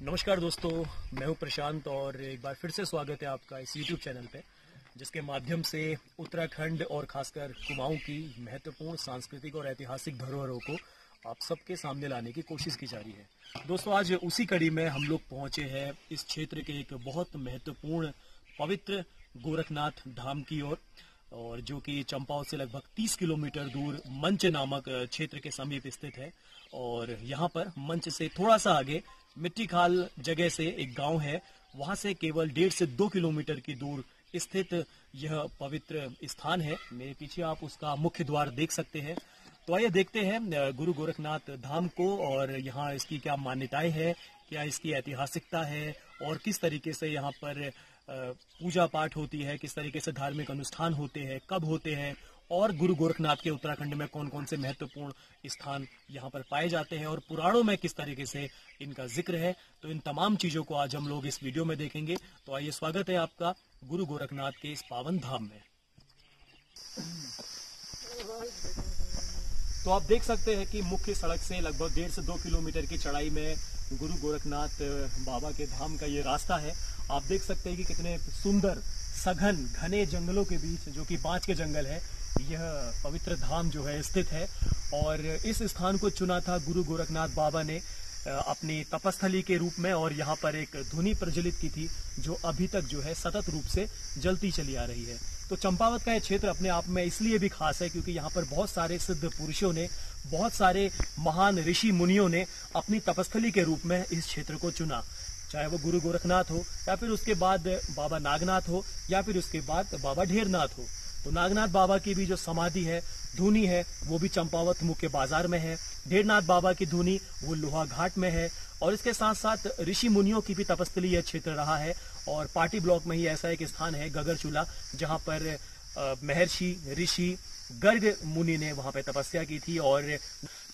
नमस्कार दोस्तों, मैं हूं प्रशांत और एक बार फिर से स्वागत है आपका इस YouTube चैनल पे, जिसके माध्यम से उत्तराखंड और खासकर कुमाऊं की महत्वपूर्ण सांस्कृतिक और ऐतिहासिक धरोहरों को आप सबके सामने लाने की कोशिश की जा रही है। दोस्तों, आज उसी कड़ी में हम लोग पहुंचे हैं इस क्षेत्र के एक बहुत महत्वपूर्ण पवित्र गोरखनाथ धाम की ओर, और जो कि चंपावत से लगभग 30 किलोमीटर दूर मंच नामक क्षेत्र के समीप स्थित है। और यहाँ पर मंच से थोड़ा सा आगे मिट्टी खाल जगह से एक गांव है, वहां से केवल 1.5 से 2 किलोमीटर की दूर स्थित यह पवित्र स्थान है। मेरे पीछे आप उसका मुख्य द्वार देख सकते हैं। तो आइए देखते हैं गुरु गोरखनाथ धाम को, और यहाँ इसकी क्या मान्यताएं है, क्या इसकी ऐतिहासिकता है, और किस तरीके से यहाँ पर पूजा पाठ होती है, किस तरीके से धार्मिक अनुष्ठान होते हैं, कब होते हैं, और गुरु गोरखनाथ के उत्तराखंड में कौन कौन से महत्वपूर्ण स्थान यहाँ पर पाए जाते हैं और पुराणों में किस तरीके से इनका जिक्र है। तो इन तमाम चीजों को आज हम लोग इस वीडियो में देखेंगे। तो आइए, स्वागत है आपका गुरु गोरखनाथ के इस पावन धाम में। तो आप देख सकते हैं कि मुख्य सड़क से लगभग 1.5 से 2 किलोमीटर की चढ़ाई में गुरु गोरखनाथ बाबा के धाम का ये रास्ता है। आप देख सकते हैं कि कितने सुंदर सघन घने जंगलों के बीच, जो कि बांज के जंगल है, यह पवित्र धाम जो है स्थित है। और इस स्थान को चुना था गुरु गोरखनाथ बाबा ने अपनी तपस्थली के रूप में, और यहाँ पर एक धुनी प्रज्वलित की थी जो अभी तक जो है सतत रूप से जलती चली आ रही है। तो चंपावत का यह क्षेत्र अपने आप में इसलिए भी खास है क्योंकि यहाँ पर बहुत सारे सिद्ध पुरुषों ने, बहुत सारे महान ऋषि मुनियों ने अपनी तपस्थली के रूप में इस क्षेत्र को चुना, चाहे वो गुरु गोरखनाथ हो, या फिर उसके बाद बाबा नागनाथ हो, या फिर उसके बाद बाबा ढेरनाथ हो। तो नागनाथ बाबा की भी जो समाधि है, धुनी है, वो भी चंपावत मुख्य बाजार में है। ढेरनाथ बाबा की धुनी वो लोहा घाट में है। और इसके साथ साथ ऋषि मुनियों की भी तपस्थली यह क्षेत्र रहा है। और पाटी ब्लॉक में ही ऐसा एक स्थान है गगरचूला, जहाँ पर महर्षि ऋषि गर्ग मुनि ने वहां पे तपस्या की थी। और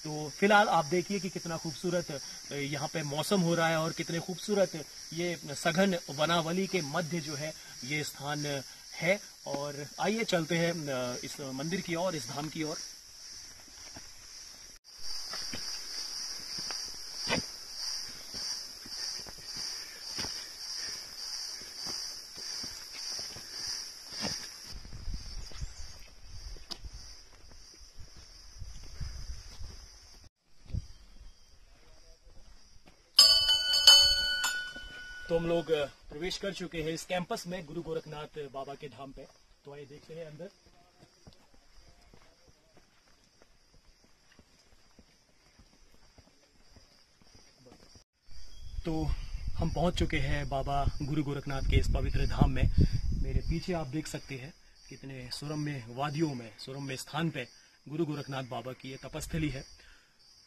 तो फिलहाल आप देखिए कि कितना खूबसूरत यहाँ पे मौसम हो रहा है, और कितने खूबसूरत ये सघन वनावली के मध्य जो है ये स्थान है। और आइए चलते हैं इस मंदिर की ओर, इस धाम की ओर। तो हम लोग प्रवेश कर चुके हैं इस कैंपस में गुरु गोरखनाथ बाबा के धाम पे। तो आइए देखते हैं अंदर। तो हम पहुंच चुके हैं बाबा गुरु गोरखनाथ के इस पवित्र धाम में। मेरे पीछे आप देख सकते हैं कितने सुरम्य वादियों में, सुरम्य स्थान पे गुरु गोरखनाथ बाबा की ये तपस्थली है।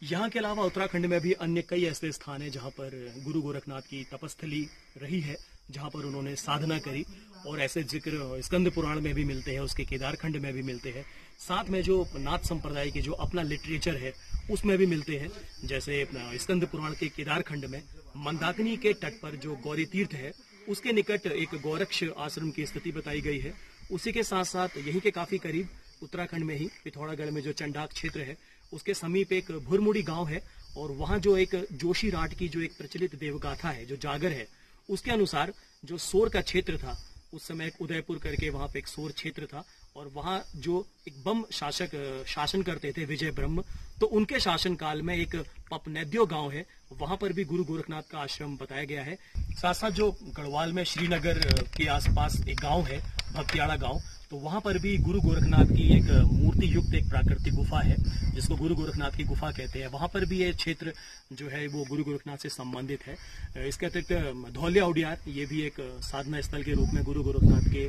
यहाँ के अलावा उत्तराखंड में भी अन्य कई ऐसे स्थान हैं जहाँ पर गुरु गोरखनाथ की तपस्थली रही है, जहाँ पर उन्होंने साधना करी। और ऐसे जिक्र स्कंद पुराण में भी मिलते हैं, उसके केदारखंड में भी मिलते हैं। साथ में जो नाथ संप्रदाय के जो अपना लिटरेचर है उसमें भी मिलते हैं। जैसे स्कंद पुराण के केदारखंड में मंदाकिनी के तट पर जो गौरी तीर्थ है, उसके निकट एक गौरक्ष आश्रम की स्थिति बताई गई है। उसी के साथ साथ यहीं के काफी करीब उत्तराखंड में ही पिथौरागढ़ में जो चंडाक क्षेत्र है, उसके समीप एक भुरमुड़ी गांव है। और वहां जो एक जोशी राट की जो एक प्रचलित देवगाथा है, जो जागर है, उसके अनुसार जो सोर का क्षेत्र था, उस समय एक उदयपुर करके वहां पे एक सोर क्षेत्र था। और वहां जो एक बम शासक शासन करते थे, विजय ब्रह्म, तो उनके शासन काल में एक पपनैद्यो गांव है, वहां पर भी गुरु गोरखनाथ का आश्रम बताया गया है। साथ साथ जो गढ़वाल में श्रीनगर के आसपास एक गांव है, भक्तियाड़ा गांव, तो वहां पर भी गुरु गोरखनाथ की एक मूर्ति युक्त एक प्राकृतिक गुफा है, जिसको गुरु गोरखनाथ की गुफा कहते हैं। वहां पर भी ये क्षेत्र जो है वो गुरु गोरखनाथ से संबंधित है। इसके अतिरिक्त धौलिया उडियार, ये भी एक साधना स्थल के रूप में गुरु गोरखनाथ के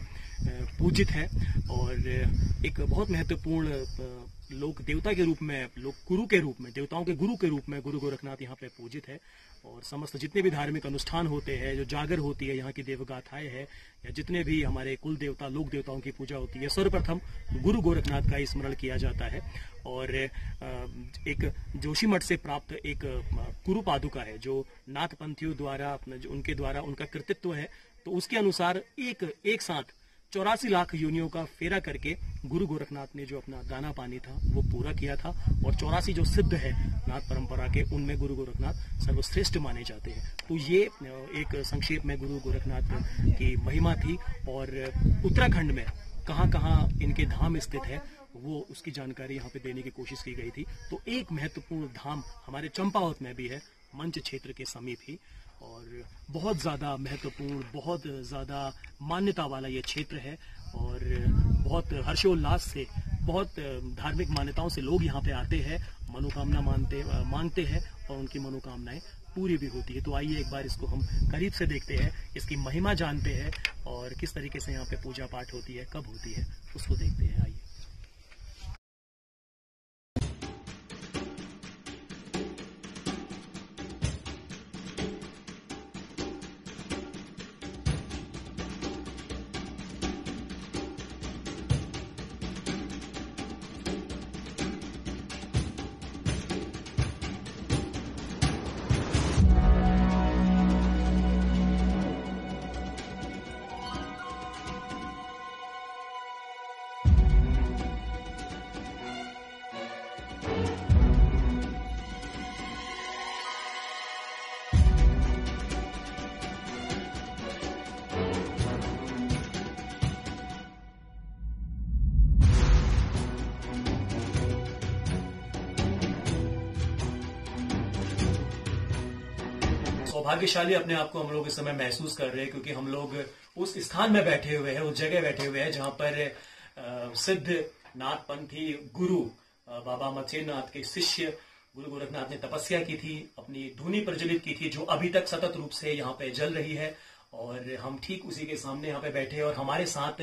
पूजित है। और एक बहुत महत्वपूर्ण लोक देवता के रूप में, लोक गुरु के रूप में, देवताओं के गुरु के रूप में गुरु गोरखनाथ यहाँ पे पूजित है। और समस्त जितने भी धार्मिक अनुष्ठान होते हैं, जो जागर होती है, यहाँ की देवगाथाएं है, या जितने भी हमारे कुल देवता, लोक देवताओं की पूजा होती है, सर्वप्रथम गुरु गोरखनाथ का ही स्मरण किया जाता है। और एक जोशी मठ से प्राप्त एक गुरु पादुका है, जो नाथपंथियों द्वारा, उनके द्वारा उनका कृतित्व है। तो उसके अनुसार एक साथ 84 लाख योनियों का फेरा करके गुरु गोरखनाथ ने जो अपना दाना पानी था वो पूरा किया था। और 84 जो सिद्ध है नाथ परंपरा के, उनमें गुरु गोरखनाथ सर्वश्रेष्ठ माने जाते हैं। तो ये एक संक्षेप में गुरु गोरखनाथ की महिमा थी। और उत्तराखंड में कहाँ कहाँ इनके धाम स्थित है वो उसकी जानकारी यहाँ पे देने की कोशिश की गई थी। तो एक महत्वपूर्ण धाम हमारे चंपावत में भी है, मंच क्षेत्र के समीप ही, और बहुत ज़्यादा महत्वपूर्ण, बहुत ज़्यादा मान्यता वाला ये क्षेत्र है। और बहुत हर्षोल्लास से, बहुत धार्मिक मान्यताओं से लोग यहाँ पे आते हैं, मनोकामना मांगते हैं और उनकी मनोकामनाएं पूरी भी होती है। तो आइए एक बार इसको हम करीब से देखते हैं, इसकी महिमा जानते हैं और किस तरीके से यहाँ पे पूजा पाठ होती है, कब होती है, उसको देखते हैं। आइए। सौभाग्यशाली अपने आप को हम लोग इस समय महसूस कर रहे हैं, क्योंकि हम लोग उस स्थान में बैठे हुए हैं, उस जगह बैठे हुए हैं जहां पर सिद्ध नाथपंथी गुरु बाबा मत्स्यनाथ के शिष्य गुरु गोरखनाथ ने तपस्या की थी, अपनी धुनी प्रज्वलित की थी, जो अभी तक सतत रूप से यहाँ पे जल रही है। और हम ठीक उसी के सामने यहाँ पे बैठे हैं और हमारे साथ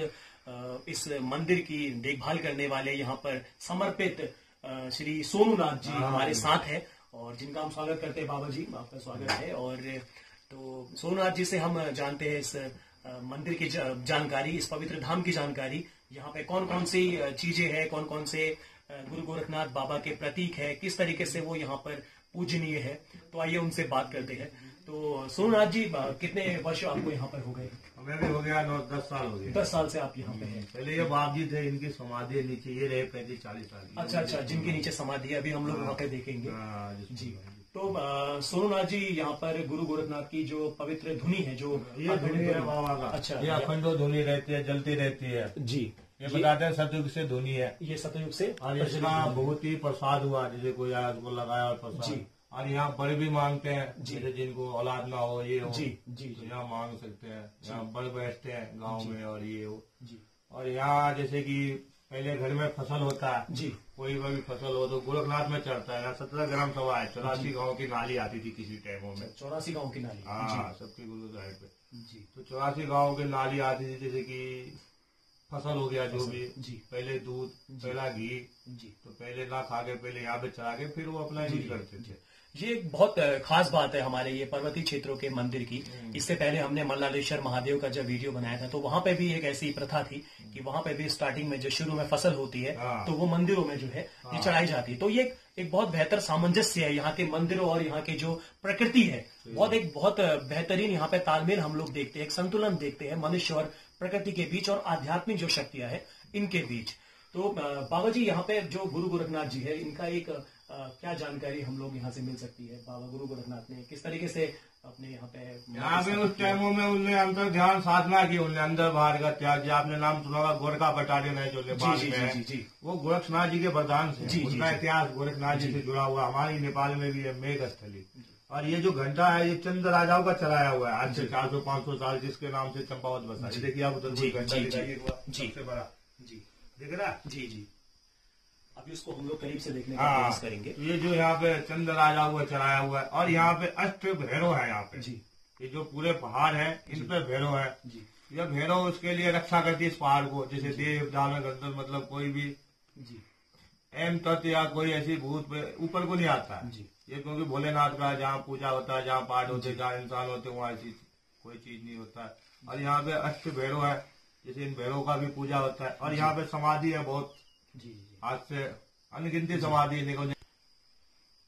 इस मंदिर की देखभाल करने वाले, यहाँ पर समर्पित श्री सोनूनाथ जी हमारे साथ है, और जिनका हम स्वागत करते हैं। बाबा जी, आपका स्वागत है। और तो सोमनाथ जी से हम जानते हैं इस मंदिर की जानकारी, इस पवित्र धाम की जानकारी, यहाँ पे कौन कौन सी चीजें हैं, कौन कौन से गुरु गोरखनाथ बाबा के प्रतीक है, किस तरीके से वो यहाँ पर पूजनीय है। तो आइए उनसे बात करते हैं। तो सोमनाथ जी, कितने वर्ष आपको यहाँ पर हो गए? हमें भी हो गया 10 साल हो गए। 10 साल से आप यहाँ पे हैं। पहले ये बाप जी थे, इनकी समाधि नीचे ये रहे 35-40 साल की। अच्छा, जिनके नीचे समाधि है, अभी हम लोग वहाँ पे देखेंगे। जी। तो सोमनाथ जी, यहाँ पर गुरु गोरखनाथ की जो पवित्र धुनी है, जो ये धुनी है बाबा का। अच्छा, ये अखंडो धुनी रहती है, जलती रहती है जी। ये बताते हैं सतयुग से धुनी है, ये सतयुग से। और इसका बहुत ही प्रसाद हुआ, जैसे कोई आया उसको लगाया और प्रसाद जी। और यहाँ बड़े भी मांगते हैं, जैसे जिनको औलाद ना हो, ये हो जी, तो यहाँ मांग सकते हैं। यहाँ बड़े बैठते हैं गांव में, और ये हो जी। और यहाँ जैसे कि पहले घर में फसल होता है जी, कोई भी फसल हो तो गोरखनाथ में चढ़ता है। 17 ग्राम सभा है, 84 गाँव की नाली आती थी किसी टाइमों में। 84 गाँव की नाली, हाँ, सबके गुरु साहिब पे जी। तो 84 गाँव की नाली आती थी, जैसे कि फसल हो गया जो भी जी, पहले दूध, पहला घी जी, तो पहले ना खा के पहले यहाँ पे चढ़ा के फिर वो अपना यूज करते थे। ये एक बहुत खास बात है हमारे ये पर्वतीय क्षेत्रों के मंदिर की। इससे पहले हमने मल्लालेश्वर महादेव का जब वीडियो बनाया था, तो वहां पे भी एक ऐसी प्रथा थी कि वहां पे भी स्टार्टिंग में जो शुरू में फसल होती है, तो वो मंदिरों में जो है ये चढ़ाई जाती है। तो ये एक बहुत बेहतर सामंजस्य है यहाँ के मंदिरों और यहाँ की जो प्रकृति है, बहुत बेहतरीन यहाँ पे तालमेल हम लोग देखते हैं, एक संतुलन देखते हैं मनुष्य और प्रकृति के बीच और आध्यात्मिक जो शक्तियां है इनके बीच। तो बाबा जी, यहाँ पे जो गुरु गोरखनाथ जी है, इनका एक क्या जानकारी हम लोग यहाँ से मिल सकती है? बाबा गुरु गोरखनाथ ने किस तरीके से अपने यहाँ पे उस टाइमों में उनने अंतर ध्यान साधना की, उनने अंदर बाहर का त्याग। आपने नाम सुना होगा गोरखा बटालियन है जो नेपाल में है, वो गोरखनाथ जी के वरदान से, उनका इतिहास गोरखनाथ जी से जुड़ा हुआ। हमारी नेपाल में भी है मेघ स्थली। और ये जो घंटा है, ये चंद राजाओं का चलाया हुआ है आज से 400-500 साल, जिसके नाम से चंपावत बसा है। देखिए आप उधर घंटा दिखाइए, सबसे बड़ा जी, देख रहा जी जी। अभी उसको हम लोग करीब से देखने का प्रयास करेंगे। ये जो यहाँ पे चंद राजा हुआ चलाया हुआ है, और यहाँ पे अष्ट भैरव है यहाँ पे जी। ये जो पूरे पहाड़ है, इन पे भैरव है जी। यह भैरव उसके लिए रक्षा करती है इस पहाड़ को, जैसे देव दानव गंधर्व, मतलब कोई भी जी एम तत्व या कोई ऐसी भूत पे ऊपर को नहीं आता है जी। ये क्योंकि भोलेनाथ का जहाँ पूजा होता है, जहाँ पाठ होते हैं, जहाँ इंसान होते हैं, वहाँ ऐसी कोई चीज नहीं होता है। और यहाँ पे अष्ट भैरव है, जैसे इन भैरव का भी पूजा होता है। और यहाँ पे समाधि है बहुत जी, आज से अनगिनती समाधि निकल।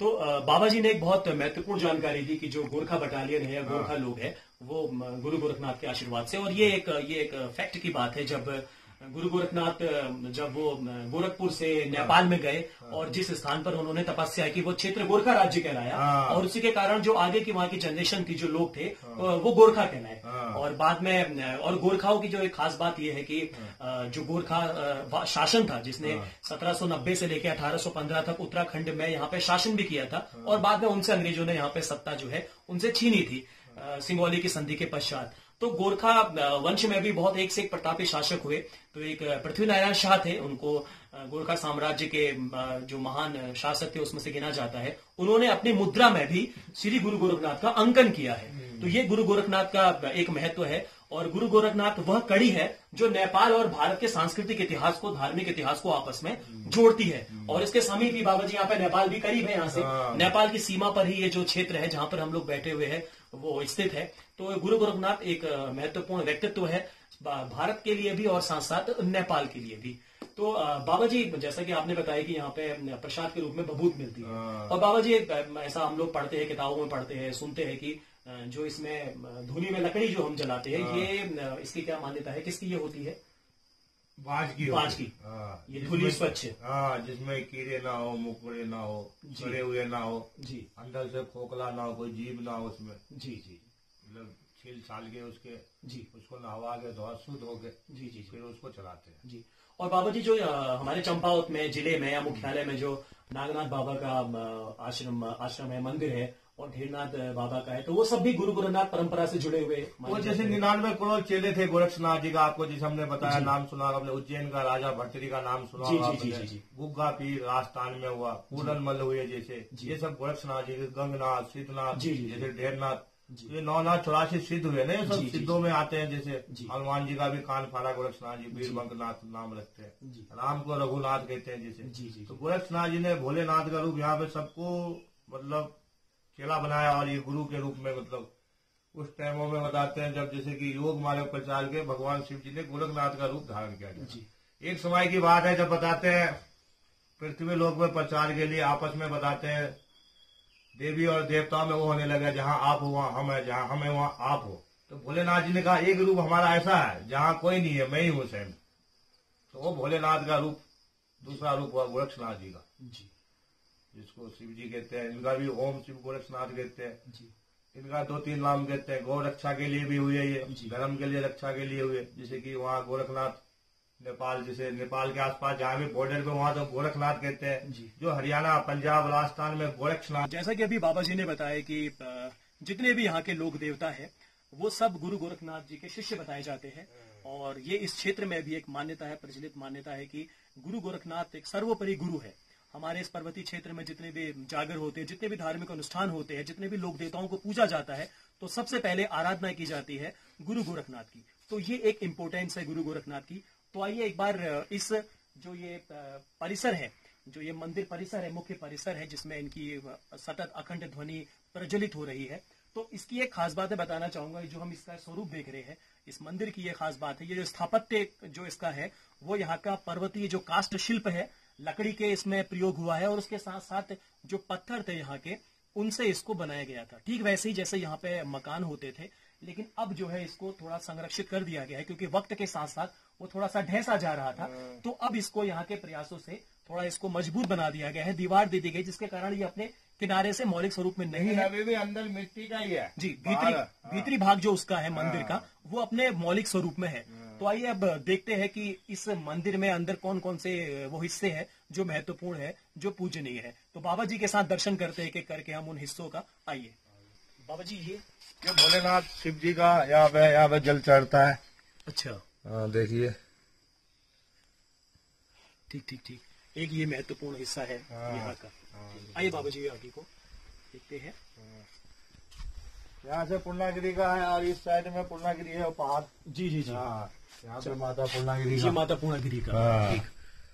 तो बाबा जी ने एक बहुत महत्वपूर्ण जानकारी दी कि जो गोरखा बटालियन है या गोरखा लोग है वो गुरु गोरखनाथ के आशीर्वाद से, और ये एक फैक्ट की बात है, जब गुरु गोरखनाथ जब वो गोरखपुर से नेपाल में गए और जिस स्थान पर उन्होंने तपस्या की वो क्षेत्र गोरखा राज्य कहलाया, और उसी के कारण जो आगे की वहां की जनरेशन थी, जो लोग थे वो गोरखा कहलाए। और बाद में और गोरखाओं की जो एक खास बात यह है कि जो गोरखा शासन था जिसने 1790 से लेकर 1815 तक उत्तराखंड में यहाँ पे शासन भी किया था, और बाद में उनसे अंग्रेजों ने यहाँ पे सत्ता जो है उनसे छीनी थी सिंगौली की संधि के पश्चात। तो गोरखा वंश में भी बहुत एक से एक प्रतापी शासक हुए। तो एक पृथ्वीनारायण शाह थे, उनको गोरखा साम्राज्य के जो महान शासक थे उसमें से गिना जाता है। उन्होंने अपनी मुद्रा में भी श्री गुरु गोरखनाथ का अंकन किया है। तो ये गुरु गोरखनाथ का एक महत्व है। और गुरु गोरखनाथ वह कड़ी है जो नेपाल और भारत के सांस्कृतिक इतिहास को, धार्मिक इतिहास को आपस में जोड़ती है। और इसके समीप ही बाबा जी यहाँ पे नेपाल भी करीब है, यहाँ से नेपाल की सीमा पर ही ये जो क्षेत्र है जहां पर हम लोग बैठे हुए हैं वो स्थित है। तो गुरु गोरखनाथ एक महत्वपूर्ण व्यक्तित्व है भारत के लिए भी और साथ साथ नेपाल के लिए भी। तो बाबा जी, जैसा कि आपने बताया कि यहाँ पे प्रसाद के रूप में भभूत मिलती है, और बाबा जी ऐसा हम लोग पढ़ते हैं, किताबों में पढ़ते हैं, सुनते हैं कि जो इसमें धुनी में लकड़ी जो हम जलाते हैं, ये इसकी क्या मान्यता है, किसकी ये होती है? बाज की। ये धुनी स्वच्छ, जिसमें कीड़े ना हो, मुकड़े ना हो, सड़े हुए ना हो जी, अंदर से खोखला ना हो, कोई जीव ना हो उसमें जी जी, मतलब छील छाल के उसके जी, उसको नहवा के धोआ शुद्ध हो के जी जी फिर उसको चलाते हैं जी। और बाबा जी जो हमारे चंपावत में जिले में या मुख्यालय में जो नागनाथ बाबा का आश्रम है, मंदिर है, और ढेरनाथ बाबा का है, तो वो सब भी गुरु गोरखनाथ परंपरा से जुड़े हुए। वो जैसे 99 करोड़ चेले थे गोरक्षनाथ जी का, आपको जिसे हमने बताया, नाम सुना आपने, उज्जैन का राजा भर्तृहरि का नाम सुना आपने, गुग्गा पीर राजस्थान में हुआ, पूरन मल्ल हुए, जैसे ये सब गोरक्षनाथ जी, गंगनाथ, सिद्धनाथ, जैसे ढेरनाथ, ये 984 सिद्ध हुए ना, ये सब सिद्धों में आते हैं। जैसे हनुमान जी का भी कान फाड़ा गोरक्षनाथ जी, वीरभंगनाथ नाम रखते हैं, राम को रघुनाथ कहते हैं जैसे। तो गोरक्षनाथ जी ने भोलेनाथ का रूप यहाँ पे सबको मतलब चेला बनाया, और ये गुरु के रूप में मतलब उस टाइमों में बताते हैं जब जैसे कि योग मार्ग प्रचार के भगवान शिव जी ने गोरखनाथ का रूप धारण किया गया। एक समय की बात है जब बताते हैं पृथ्वी लोक में प्रचार के लिए आपस में बताते हैं देवी और देवताओं में वो होने लगा, जहाँ आप हो वहाँ हम है, जहाँ हम है वहाँ आप हो। तो भोलेनाथ जी ने कहा एक रूप हमारा ऐसा है जहाँ कोई नहीं है, मैं ही हूँ स्वयं। तो वो भोलेनाथ का रूप दूसरा रूप हुआ गोरक्षनाथ जी का, जिसको शिव जी कहते हैं। इनका भी ओम शिव गोरक्षनाथ कहते हैं। इनका 2-3 नाम कहते हैं। गौ रक्षा के लिए भी हुए, ये धर्म के लिए रक्षा के लिए हुए। जैसे कि वहाँ गोरखनाथ नेपाल, जैसे नेपाल के आसपास जहाँ भी बॉर्डर पे वहाँ तो गोरखनाथ कहते हैं। जो हरियाणा, पंजाब, राजस्थान में गोरक्षनाथ। जैसा कि अभी बाबा जी ने बताया कि जितने भी यहाँ के लोक देवता है वो सब गुरु गोरखनाथ जी के शिष्य बताए जाते हैं। और ये इस क्षेत्र में भी एक मान्यता है, प्रचलित मान्यता है कि गुरु गोरखनाथ एक सर्वोपरि गुरु है। हमारे इस पर्वतीय क्षेत्र में जितने भी जागर होते हैं, जितने भी धार्मिक अनुष्ठान होते हैं, जितने भी लोक देवताओं को पूजा जाता है, तो सबसे पहले आराधना की जाती है गुरु गोरखनाथ की। तो ये एक इम्पोर्टेंस है गुरु गोरखनाथ की। तो आइए एक बार इस जो ये परिसर है, जो ये मंदिर परिसर है, मुख्य परिसर है जिसमें इनकी सतत अखंड ध्वनि प्रज्वलित हो रही है, तो इसकी एक खास बात है बताना चाहूंगा। जो हम इसका स्वरूप देख रहे हैं, इस मंदिर की ये खास बात है, ये जो स्थापत्य जो इसका है वो यहाँ का पर्वतीय जो काष्ठ शिल्प है, लकड़ी के इसमें प्रयोग हुआ है, और उसके साथ साथ जो पत्थर थे यहाँ के, उनसे इसको बनाया गया था। ठीक वैसे ही जैसे यहाँ पे मकान होते थे, लेकिन अब जो है इसको थोड़ा संरक्षित कर दिया गया है, क्योंकि वक्त के साथ साथ वो थोड़ा सा ढहसा जा रहा था। तो अब इसको यहाँ के प्रयासों से थोड़ा इसको मजबूत बना दिया गया है, दीवार दे दी गई, जिसके कारण ये अपने किनारे से मौलिक स्वरूप में नहीं है। अभी भी अंदर मिट्टी का ही है जी, भीतरी भाग जो उसका है मंदिर का, वो अपने मौलिक स्वरूप में है। तो आइए अब देखते हैं कि इस मंदिर में अंदर कौन कौन से वो हिस्से हैं जो महत्वपूर्ण है, जो पूजनीय है। तो बाबा जी के साथ दर्शन करते हैं करके हम उन हिस्सों का। आइए बाबा जी, ये भोलेनाथ शिव जी का यहाँ पे जल चढ़ता है। अच्छा, देखिए, ठीक ठीक ठीक, एक ये महत्वपूर्ण हिस्सा है यहाँ का। आइए बाबा जी आगे को देखते हैं। यहाँ से पूर्णागिरी का है, और इस साइड में पूर्णागिरी है, पहाड़। जी जी जी, यहाँ पे माता पूर्णागिरी का, माता पूर्णागिरी का। ठीक।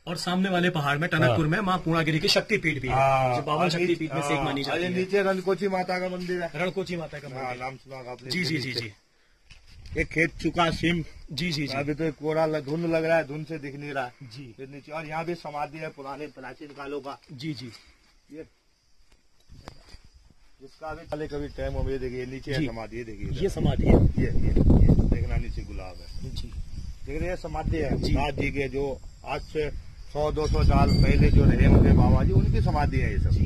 और सामने वाले पहाड़ में टनकपुर में माँ पूर्णागिरी की शक्तिपीठ भी है, जो 52 शक्तिपीठ में से एक मानी जाती है। नीचे रणकोची माता का मंदिर है। रणकोची माता का मंदिर, नाम सुना आपने? जी जी जी जी। एक खेत चुका सिम। जी जी जी। अभी तो कोड़ा धुंध लग रहा है, धुंध से दिख नहीं रहा है जी। फिर नीचे, और यहाँ भी समाधि है पुराने प्राचीन कालों का। जी जी। ये जिसका अभी पहले कभी टाइम हो, ये देखिए नीचे है समाधि, ये देखिए ये समाधि है, ये देखना नीचे गुलाब है जी। देख रहे हैं, समाधि है नाथ जी के, जो आज से 100-200 साल पहले जो रहे होंगे बाबा जी, उनकी समाधि है ये सब।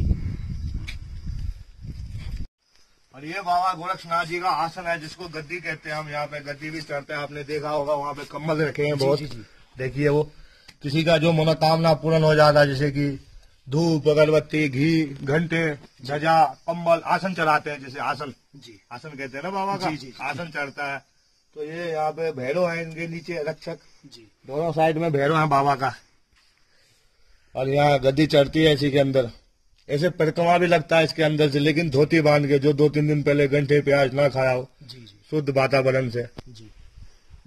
और ये बाबा गोरक्षनाथ जी का आसन है, जिसको गद्दी कहते हैं हम। यहाँ पे गद्दी भी चढ़ते हैं, आपने देखा होगा, वहाँ पे कम्बल रखे हैं बहुत। देखिए वो किसी का जो मनोकामना पूर्ण हो जाता है, जैसे कि धूप, अगरबत्ती, घी, घंटे, ध्वजा, कम्बल, आसन चढ़ाते हैं, जैसे आसन आसन कहते हैं ना बाबा का, आसन चढ़ता है। तो ये यहाँ पे भैरव है, इनके नीचे रक्षक, दोनों साइड में भैरव है बाबा का। और यहाँ गद्दी चढ़ती है इसी के अंदर, ऐसे परिक्रमा भी लगता है इसके अंदर से, लेकिन धोती बांध के, जो 2-3 दिन पहले घंटे प्याज ना खाया हो, शुद्ध वातावरण से।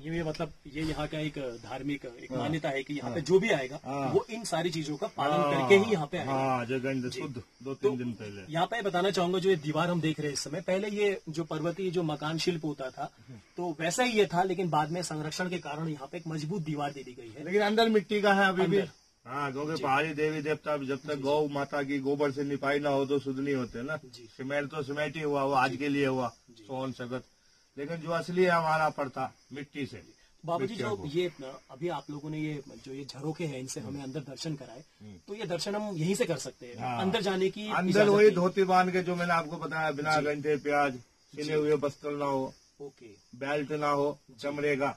ये मतलब ये यहाँ का एक धार्मिक एक मान्यता है कि यहाँ पे जो भी आएगा वो इन सारी चीजों का पालन करके ही यहाँ पे आएगा। जगह शुद्ध 2-3 दिन पहले। यहाँ पे बताना चाहूंगा, जो ये दीवार हम देख रहे हैं इस समय, पहले ये जो पर्वतीय जो मकान शिल्प होता था तो वैसा ही ये था, लेकिन बाद में संरक्षण के कारण यहाँ पे एक मजबूत दीवार दे दी गई है, लेकिन अंदर मिट्टी का है अभी भी। हाँ, क्योंकि पहाड़ी देवी देवता जब तक गौ माता की गोबर से निपाई ना हो तो शुद्ध नहीं होते ना। सीमेंट तो सीमेंट ही हुआ, वो आज के लिए हुआ, सोन शगत, लेकिन जो असली है हमारा पड़ता मिट्टी से। बाबा जी, जो ये अभी आप लोगों ने ये जो ये झरोखे हैं, इनसे हमें अंदर दर्शन कराए, तो ये दर्शन हम यहीं से कर सकते हैं। अंदर जाने की अंदर वही धोती बांध के, जो मैंने आपको बताया, बिना घंटे प्याज, सिले हुए वस्त्र ना हो, बेल्ट ना हो चमड़े का,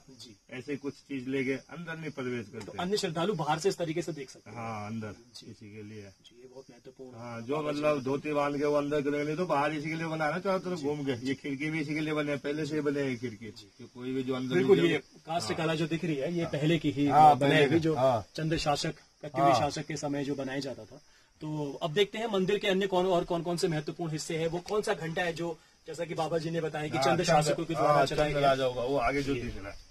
ऐसे कुछ चीज लेके अंदर नहीं प्रवेश करते। तो अन्य श्रद्धालु बाहर से इस तरीके से देख सकते हैं। हाँ, अंदर इसी के लिए ये बहुत महत्वपूर्ण। हाँ, जो मतलब धोती बांध के वो अंदर करेंगे, नहीं तो बाहर इसी के लिए बना है ना, चारों तरफ घूम के। ये खिड़की भी इसी के लिए बने, पहले से ही बने हैं खिड़की, कोई भी जो अंदर। बिल्कुल, ये काष्ठ कला जो दिख रही है, ये पहले की ही बनाई हुई, जो चंद्र शासक, कत्यूरी शासक के समय जो बनाया जाता था। तो अब देखते हैं मंदिर के अन्य कौन कौन से महत्वपूर्ण हिस्से है। वो कौन सा घंटा है जो, जैसा कि बाबा जी ने बताया कि चंद्र शासकों के द्वारा चलाया गया होगा, वो आगे जो दिख रहा है।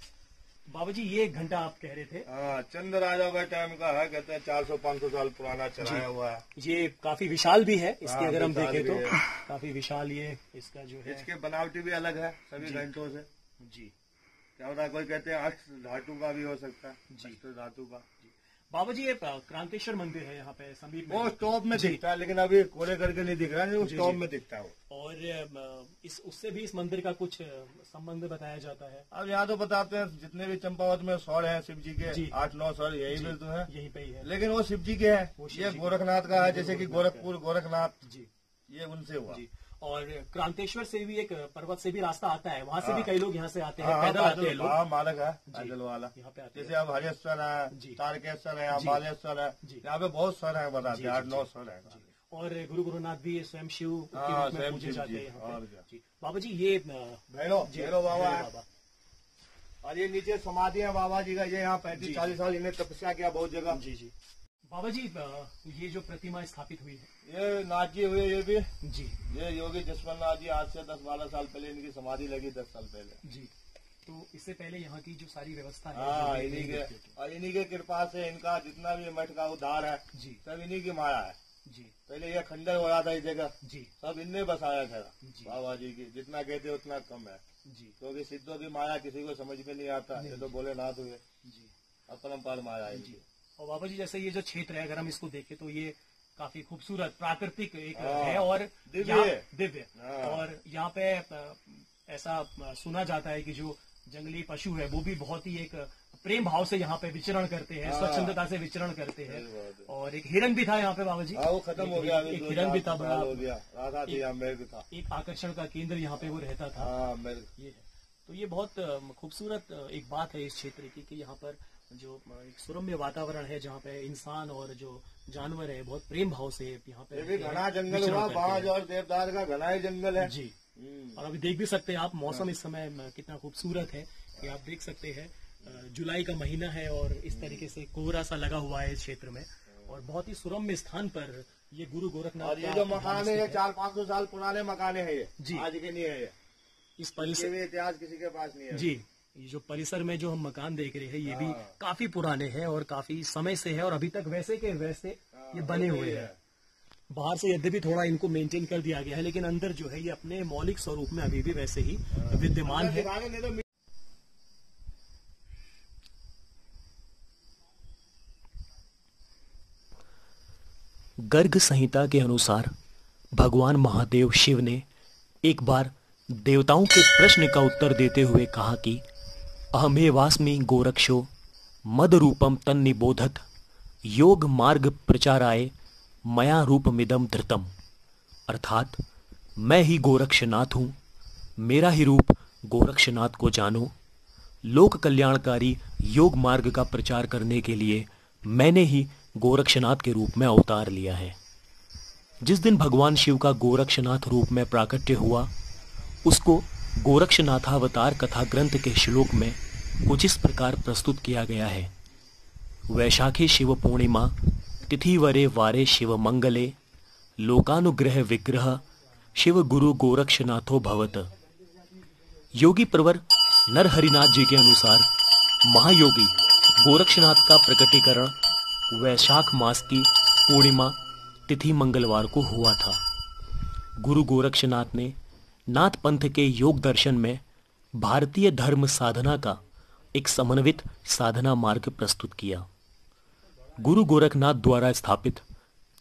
बाबा जी, ये घंटा आप कह रहे थे? हाँ, चंद्र राजा का टाइम का है, कहते हैं 400-500 साल पुराना चलाया हुआ है। ये काफी विशाल भी है, इसके अगर हम देखें तो काफी विशाल ये इसका जो है। इसके बनावटी भी अलग है सभी घंटों से। क्या होता है, कोई कहते हैं अष्ट धातु का भी हो सकता है, अष्ट धातु का। बाबा जी, ये क्रांतेश्वर मंदिर है यहाँ पे समीप में, वो टॉप में दिखता है, लेकिन अभी कोरे करके नहीं दिख रहा है, उस टॉप में दिखता है वो। और उससे भी इस मंदिर का कुछ संबंध बताया जाता है। अब यहाँ तो बताते हैं, जितने भी चंपावत में स्वर हैं शिव जी के, 8-9 स्वर यही भी तो है, यहीं पे ही है, लेकिन वो शिव जी के है, ये गोरखनाथ का है। जैसे कि गोरखपुर गोरखनाथ जी, ये उनसे हुआ। और क्रांतेश्वर से भी एक पर्वत से भी रास्ता आता है, वहाँ से भी कई लोग यहाँ से आते हैं, पैदल आते हैं लोग। मार्ग है पैदल वाला यहाँ पे आते हैं। जैसे अब हरेश्वर है, तारकेश्वर है, बालेश्वर है, यहाँ पे बहुत स्वर है, बताते हैं 8-9 स्वर है। और गुरु गोरखनाथ भी स्वयं शिव के रूप में पूजे जाते हैं। बाबा जी, ये भैरव बाबा है, और ये नीचे समाधि है बाबा जी का। ये यहाँ 35-40 साल इन्हें तपस्या किया बहुत जगह। बाबा जी, ये जो प्रतिमा स्थापित हुई है, ये नाथ जी हुए, ये भी जी, ये योगी जसवंत नाथ जी, आज से 10-12 साल पहले इनकी समाधि लगी, 10 साल पहले जी। तो इससे पहले यहाँ की जो सारी व्यवस्था है, हाँ, इन्हीं के, और इन्हीं के कृपा से इनका जितना भी मठ का उद्धार है जी, सब इन्हीं की माया है जी। पहले ये खंडर हो रहा था इस जगह जी, सब इनने बसाया था बाबा जी की। जितना कहते उतना कम है जी, क्योंकि सिद्धों की माया किसी को समझ में नहीं आता। ये तो बोलेनाथ हुए जी, अपरंपार माया है जी। और बाबा जी, जैसे ये जो क्षेत्र है, अगर हम इसको देखें तो ये काफी खूबसूरत प्राकृतिक एक है और दिव्य। और यहाँ पे ऐसा सुना जाता है कि जो जंगली पशु है वो भी बहुत ही एक प्रेम भाव से यहाँ पे विचरण करते हैं, स्वच्छंदता से विचरण करते हैं। और एक हिरन भी था यहाँ पे बाबा जी, वो खत्म हो गया। एक हिरन भी था, बड़ा हो गया, था एक आकर्षण का केंद्र यहाँ पे वो रहता था। ये है, तो ये बहुत खूबसूरत एक बात है इस क्षेत्र की, कि यहाँ पर जो एक सुरम्य वातावरण है, जहाँ पे इंसान और जो जानवर है बहुत प्रेम भाव से यहाँ पे घना जंगल हुआ, बाज और देवदार का घना ही जंगल है जी। और अभी देख भी सकते हैं आप, मौसम इस समय कितना खूबसूरत है कि आप देख सकते हैं, जुलाई का महीना है और इस तरीके से कोहरा सा लगा हुआ है इस क्षेत्र में, और बहुत ही सुरम्य स्थान पर ये गुरु गोरखनाथ। और ये जो मकान है, ये 400-500 साल पुराने मकान है, ये जी, आज के नहीं है। ये इस परिसर में इतिहास किसी के पास नहीं है जी। ये जो परिसर में जो हम मकान देख रहे हैं, ये भी काफी पुराने हैं और काफी समय से है, और अभी तक वैसे के वैसे ये बने हुए हैं। बाहर से यद्यपि थोड़ा इनको मेंटेन कर दिया गया है, लेकिन अंदर जो है ये अपने मौलिक स्वरूप में अभी भी वैसे ही विद्यमान है। गर्ग संहिता के अनुसार भगवान महादेव शिव ने एक बार देवताओं के प्रश्न का उत्तर देते हुए कहा कि अहमेवास्मि गोरक्षो मद रूपम तन निबोधत योग मार्ग प्रचाराय मया रूपमिदम धृतम। अर्थात मैं ही गोरक्षनाथ हूँ, मेरा ही रूप गोरक्षनाथ को जानो। लोक कल्याणकारी योग मार्ग का प्रचार करने के लिए मैंने ही गोरक्षनाथ के रूप में अवतार लिया है। जिस दिन भगवान शिव का गोरक्षनाथ रूप में प्राकट्य हुआ, उसको गोरक्षनाथावतार कथा ग्रंथ के श्लोक में कुछ इस प्रकार प्रस्तुत किया गया है। वैशाखी शिव पूर्णिमा तिथि वरे वारे शिव मंगले लोकानुग्रह विग्रह शिव गुरु गोरक्षनाथो भवत। योगी प्रवर नरहरिनाथ जी के अनुसार महायोगी गोरक्षनाथ का प्रकटीकरण वैशाख मास की पूर्णिमा तिथि मंगलवार को हुआ था। गुरु गोरक्षनाथ ने नाथ पंथ के योग दर्शन में भारतीय धर्म साधना का एक समन्वित साधना मार्ग प्रस्तुत किया। गुरु गोरखनाथ द्वारा स्थापित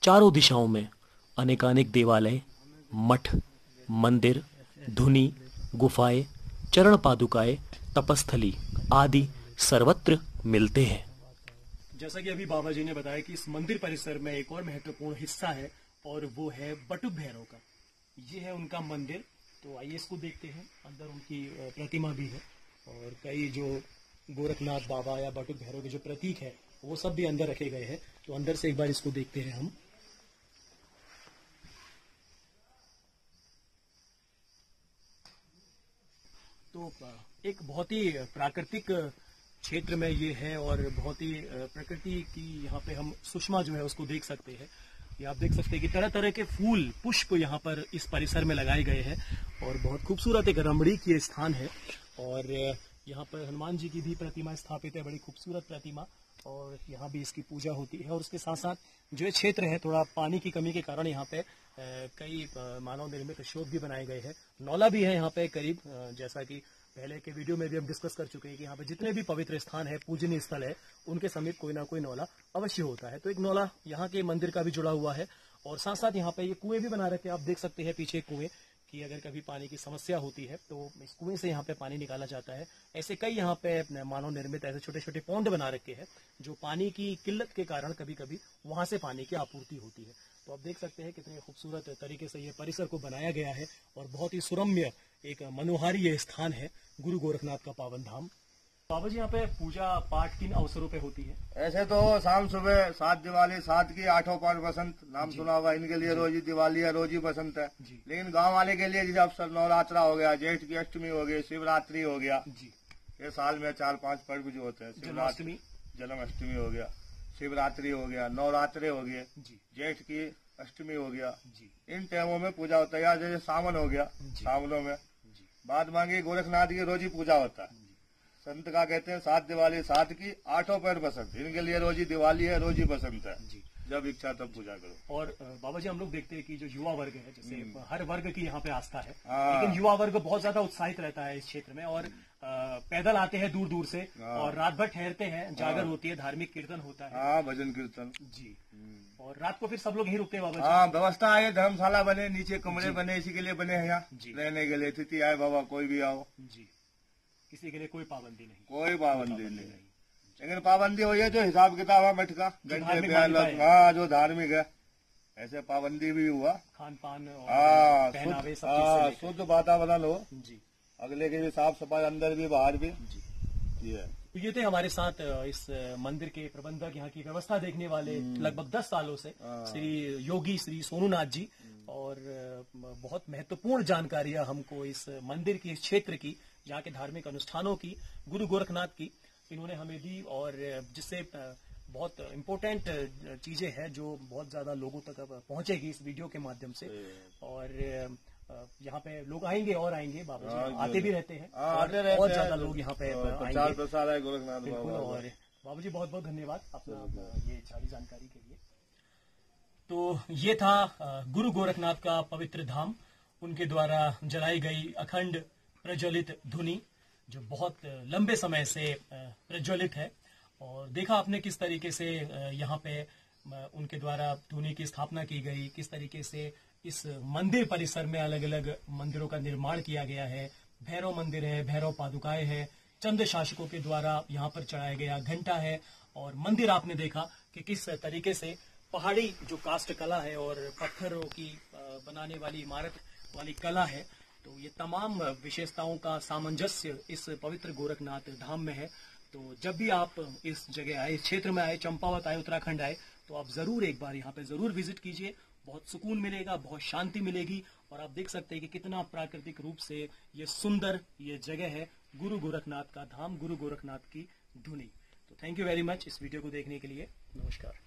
चारों दिशाओं में अनेकानेक देवालय, मठ, मंदिर, धुनी, गुफाएं, चरण पादुकाएं, तपस्थली आदि सर्वत्र मिलते हैं। जैसा कि अभी बाबा जी ने बताया कि इस मंदिर परिसर में एक और महत्वपूर्ण हिस्सा है और वो है बटुक भैरव का। ये है उनका मंदिर। तो आइए इसको देखते हैं। अंदर उनकी प्रतिमा भी है और कई जो गोरखनाथ बाबा या बटुक भैरव के जो प्रतीक है वो सब भी अंदर रखे गए हैं। तो अंदर से एक बार इसको देखते हैं हम। तो एक बहुत ही प्राकृतिक क्षेत्र में ये है और बहुत ही प्रकृति की यहाँ पे हम सुषमा जो है उसको देख सकते हैं। ये आप देख सकते हैं कि तरह तरह के फूल पुष्प यहाँ पर इस परिसर में लगाए गए हैं और बहुत खूबसूरत एक रमणीय स्थान है। और यहाँ पर हनुमान जी की भी प्रतिमा स्थापित है, बड़ी खूबसूरत प्रतिमा, और यहाँ भी इसकी पूजा होती है। और उसके साथ साथ जो ये क्षेत्र है थोड़ा पानी की कमी के कारण यहाँ पे कई मानव निर्मित स्रोत भी बनाए गए हैं। नौला भी है यहाँ पे करीब, जैसा कि पहले के वीडियो में भी हम डिस्कस कर चुके हैं कि यहाँ पे जितने भी पवित्र स्थान है, पूजनीय स्थल है, उनके समीप कोई ना कोई नौला अवश्य होता है। तो एक नौला यहाँ के मंदिर का भी जुड़ा हुआ है और साथ साथ यहाँ पे ये कुएं भी बना रखे हैं। आप देख सकते हैं पीछे कुएं कि अगर कभी पानी की समस्या होती है तो इस कुएं से यहाँ पे पानी निकाला जाता है। ऐसे कई यहाँ पे मानव निर्मित ऐसे छोटे छोटे पौंड बना रखे हैं जो पानी की किल्लत के कारण कभी कभी वहां से पानी की आपूर्ति होती है। तो आप देख सकते हैं कितने खूबसूरत तरीके से ये परिसर को बनाया गया है और बहुत ही सुरम्य एक मनोहारी ये स्थान है गुरु गोरखनाथ का पावन धाम। बाबा जी यहाँ पे पूजा पाठ किन अवसरों पे होती है? ऐसे तो शाम सुबह 7 दिवाली 7 की 8 पाठ बसंत नाम सुना होगा, इनके लिए रोज ही दिवाली है, रोज ही बसंत है। लेकिन गांव वाले के लिए जैसे अवसर नवरात्रा हो गया, जेठ की अष्टमी हो गई, शिवरात्रि हो गया, ये साल में 4-5 पर्व जो होते हैं। शिवरात्रि, जन्माष्टमी हो गया, शिवरात्रि हो गया, नवरात्रे हो गए, जेठ की अष्टमी हो गया, इन टाइमों में पूजा होता है। या जैसे सावन हो गया, सावनों में बाद मांगी गोरखनाथ की रोज ही पूजा होता है। संत का कहते हैं 7 दिवाली 7 की 8 पैर बसंत, इनके लिए रोज ही दिवाली है, रोज ही बसंत है। जब इच्छा तब पूजा करो। और बाबा जी हम लोग देखते हैं कि जो युवा वर्ग है, जैसे हर वर्ग की यहाँ पे आस्था है, लेकिन युवा वर्ग बहुत ज्यादा उत्साहित रहता है इस क्षेत्र में और पैदल आते हैं दूर दूर से और रात भर ठहरते हैं, जागर होती है, धार्मिक कीर्तन होता है। हाँ, भजन कीर्तन जी। और रात को फिर सब लोग यहीं रुकते हैं बाबा जी? हाँ, व्यवस्था है, धर्मशाला बने, नीचे कमरे बने, इसी के लिए बने हैं यहाँ रहने के लिए। अतिथि आए बाबा, कोई भी आओ जी, किसी के लिए कोई पाबंदी नहीं? कोई पाबंदी नहीं। लेकिन पाबंदी हुई है जो हिसाब किताब है मठ का, घंटे पे, हाँ, जो धार्मिक है, ऐसे पाबंदी भी हुआ। खान पान, हाँ, पहनावे, शुद्ध वातावरण हो जी, अगले के भी साफ सफाई, अंदर भी बाहर भी जी है। तो ये थे हमारे साथ इस मंदिर के प्रबंधक, यहाँ की व्यवस्था देखने वाले लगभग 10 सालों से श्री योगी श्री सोनूनाथ जी। और बहुत महत्वपूर्ण जानकारियां हमको इस मंदिर की, इस क्षेत्र की, यहाँ के धार्मिक अनुष्ठानों की, गुरु गोरखनाथ की इन्होंने हमें दी। और जिससे बहुत इम्पोर्टेंट चीजें हैं जो बहुत ज्यादा लोगों तक अब पहुंचेगी इस वीडियो के माध्यम से। और यहाँ पे लोग आएंगे और आएंगे, बाबा जी आते भी रहते हैं और ज्यादा लोग यहाँ पे आएंगे। बिल्कुल। और बाबा जी बहुत बहुत धन्यवाद अपना ये सारी जानकारी के लिए। तो ये था गुरु गोरखनाथ का पवित्र धाम, उनके द्वारा जलाई गई अखंड प्रज्वलित धुनी जो बहुत लंबे समय से प्रज्वलित है। और देखा आपने किस तरीके से यहाँ पे उनके द्वारा धुनी की स्थापना की गई, किस तरीके से इस मंदिर परिसर में अलग अलग मंदिरों का निर्माण किया गया है। भैरव मंदिर है, भैरव पादुकाएं है, चंद शासकों के द्वारा यहाँ पर चढ़ाया गया घंटा है। और मंदिर आपने देखा कि किस तरीके से पहाड़ी जो कास्ट कला है और पत्थरों की बनाने वाली इमारत वाली कला है, तो ये तमाम विशेषताओं का सामंजस्य इस पवित्र गोरखनाथ धाम में है। तो जब भी आप इस जगह आए, इस क्षेत्र में आए, चंपावत आए, उत्तराखंड आए, तो आप जरूर एक बार यहाँ पे जरूर विजिट कीजिए। बहुत सुकून मिलेगा, बहुत शांति मिलेगी। और आप देख सकते हैं कि कितना प्राकृतिक रूप से ये सुंदर ये जगह है, गुरु गोरखनाथ का धाम, गुरु गोरखनाथ की धुनी। तो थैंक यू वेरी मच इस वीडियो को देखने के लिए। नमस्कार।